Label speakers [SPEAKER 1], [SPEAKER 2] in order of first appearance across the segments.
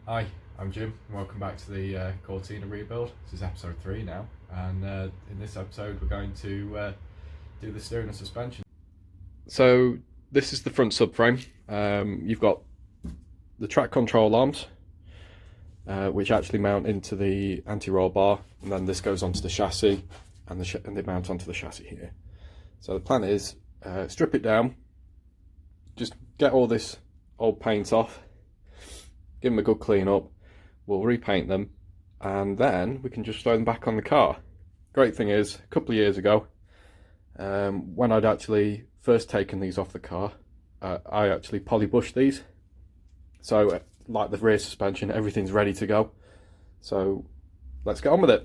[SPEAKER 1] Hi, I'm Jim. Welcome back to the Cortina rebuild. This is episode 3 now, and in this episode we're going to do the steering and suspension. So this is the front subframe. You've got the track control arms, which actually mount into the anti-roll bar, and then this goes onto the chassis, and they mount onto the chassis here. So the plan is strip it down, just get all this old paint off, give them a good clean up, we'll repaint them, and then we can just throw them back on the car. Great thing is, a couple of years ago, when I'd actually first taken these off the car, I actually polybushed these. So like the rear suspension, everything's ready to go. So let's get on with it.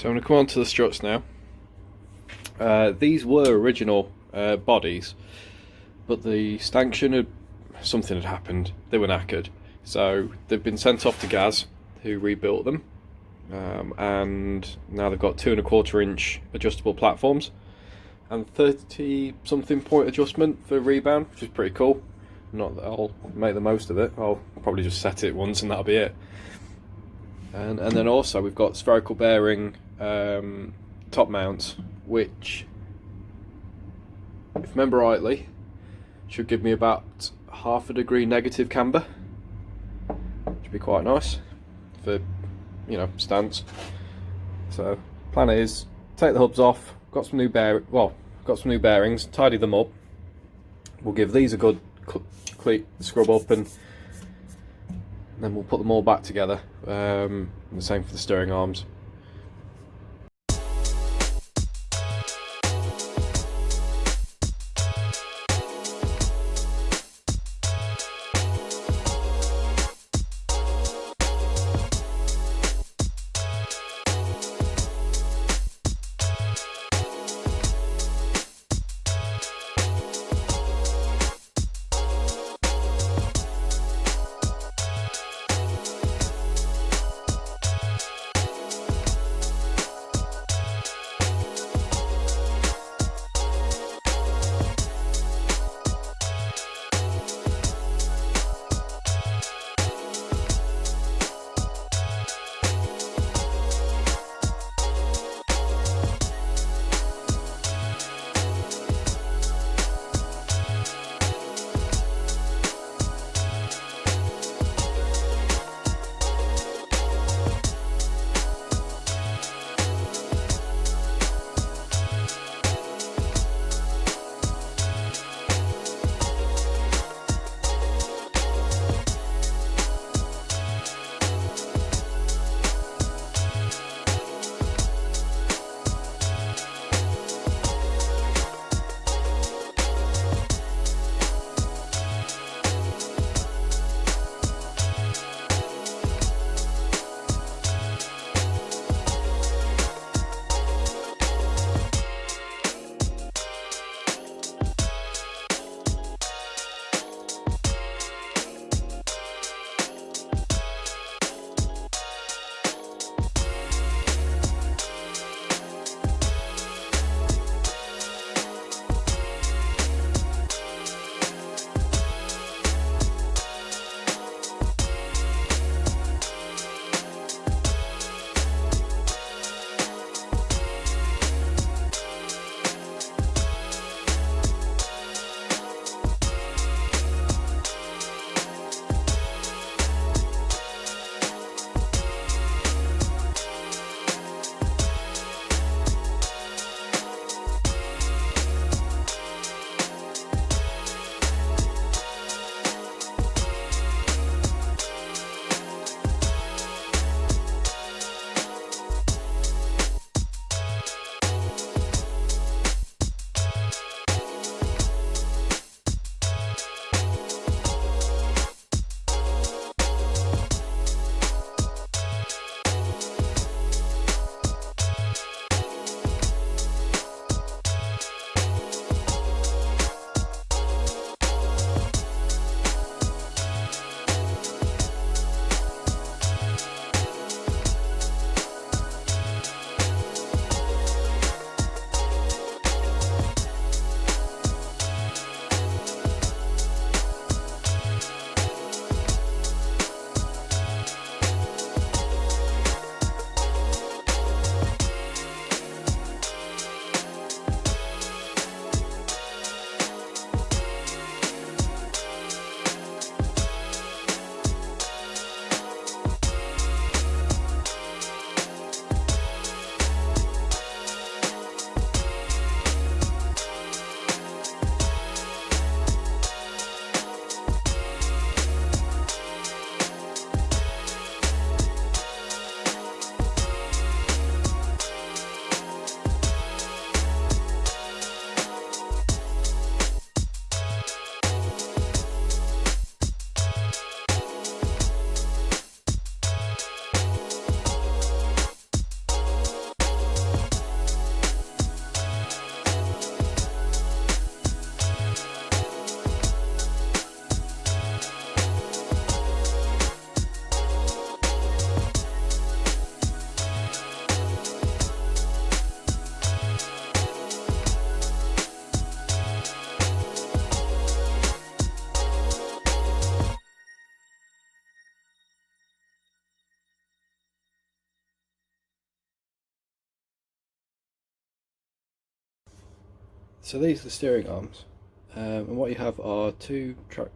[SPEAKER 1] So I'm going to come on to the struts now. These were original bodies, but the stanchion something had happened. They were knackered, so they've been sent off to Gaz, who rebuilt them, and now they've got 2¼ inch adjustable platforms and 30 something point adjustment for rebound, which is pretty cool. Not that I'll make the most of it. I'll probably just set it once and that'll be it. And then also we've got spherical bearing top mounts, which, if I remember rightly, should give me about ½ degree negative camber. Should be quite nice for, you know, stance. So plan is take the hubs off. Got some new bearings. Tidy them up. We'll give these a good scrub up, and then we'll put them all back together. The same for the steering arms. So these are the steering arms, and what you have are two track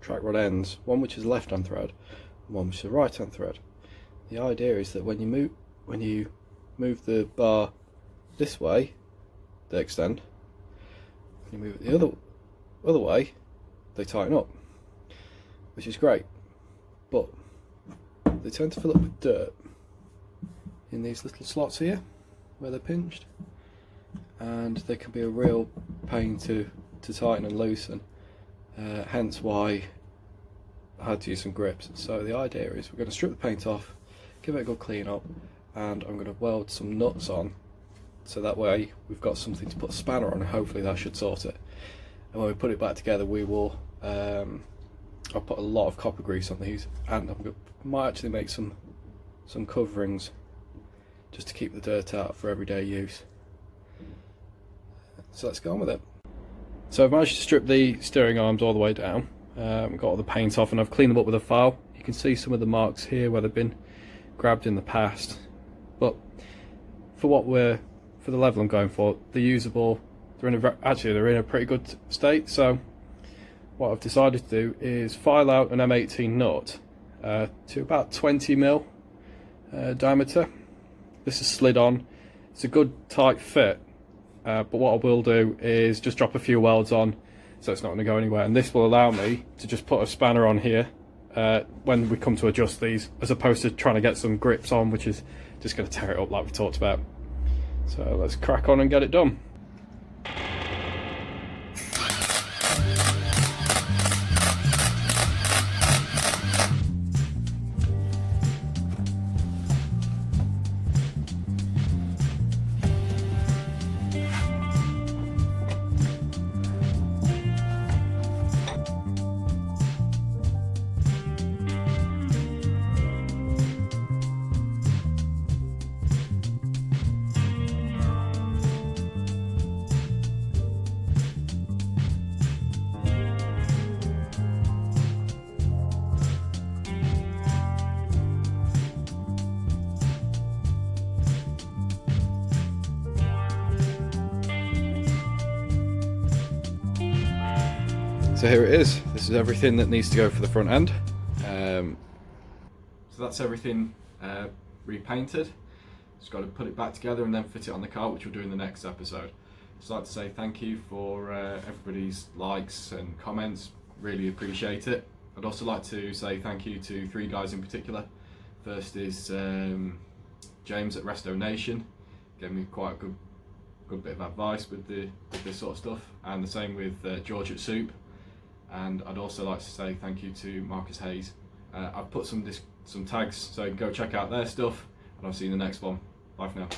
[SPEAKER 1] rod ends, one which is a left hand thread and one which is a right hand thread. The idea is that when you move the bar this way, they extend. When you move it the other way, they tighten up, which is great, but they tend to fill up with dirt in these little slots here where they're pinched, and they can be a real pain to tighten and loosen, hence why I had to use some grips. So the idea is we're going to strip the paint off, give it a good clean up, and I'm going to weld some nuts on, so that way we've got something to put a spanner on, and hopefully that should sort it. And when we put it back together, we will I'll put a lot of copper grease on these, and might actually make some coverings just to keep the dirt out for everyday use. So let's go on with it. So I've managed to strip the steering arms all the way down, got all the paint off, and I've cleaned them up with a file. You can see some of the marks here where they've been grabbed in the past, but for the level I'm going for, they're usable. They're in a pretty good state. So what I've decided to do is file out an M18 nut to about 20mm diameter. This is slid on. It's a good tight fit, but what I will do is just drop a few welds on so it's not going to go anywhere, and this will allow me to just put a spanner on here when we come to adjust these, as opposed to trying to get some grips on, which is just going to tear it up like we talked about. So let's crack on and get it done. So here it is. This is everything that needs to go for the front end. So that's everything repainted. Just got to put it back together and then fit it on the car, which we'll do in the next episode. Just like to say thank you for everybody's likes and comments. Really appreciate it. I'd also like to say thank you to three guys in particular. First is James at Resto-Nation. Gave me quite a good bit of advice with this sort of stuff, and the same with George at Soup. And I'd also like to say thank you to Marcus Hayes. I've put some tags, so go check out their stuff, and I'll see you in the next one. Bye for now.